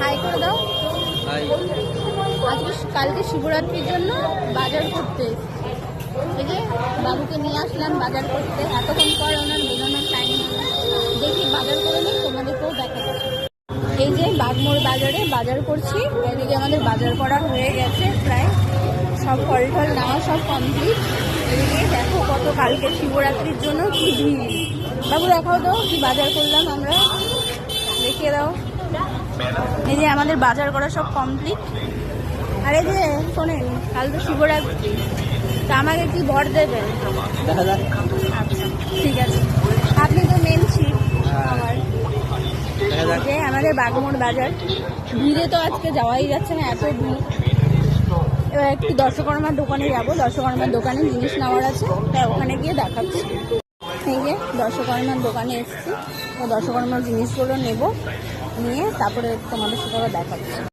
High করে দাও। High. আজকে কালকে শিবরাত্রির জন্য বাজার করতে, এই যে বাবুকে নিয়ে আসলাম বাজার করতে। এতক্ষণ পর ওনার বেরোনোর টাইম হলো, দেখি বাজার করে নিই, তোমাদেরকেও দেখাচ্ছি। এই যে বাগমোড় বাজারে বাজার করছি। এদিকে আমাদের বাজার করা হয়ে গেছে প্রায়, সব ফল টল নেওয়া সব কমপ্লিট। এদিকে দেখো কত কালকে শিবরাত্রির জন্য কি ভিড়। বাবু দেখাও তো কি বাজার করলাম আমরা, দেখিয়ে দাও। এই যে আমাদের বাজার করা সব কমপ্লিট। আর এই যে শোনেন, কাল তো শিবরাত্রি, তা আমাকে কি বর দেবেন? দেখা যাক। আচ্ছা ঠিক আছে, আপনি তো মেন শিব আমার। দেখা যাক। যে আমাদের বাগমোড় বাজার, ভিড়ে তো আজকে যাওয়াই যাচ্ছে না, এত ভিড়। এবার একটু দর্শকর্মার দোকানে যাব, দর্শকর্মার দোকানে জিনিস নেওয়ার আছে, তাই ওখানে গিয়ে দেখাচ্ছি। এই যে দর্শকর্মার দোকানে এসেছি, তো দর্শকর্মার জিনিসগুলো নেব, নিয়ে তারপরে তোমাদের সাথে আবার দেখাচ্ছি।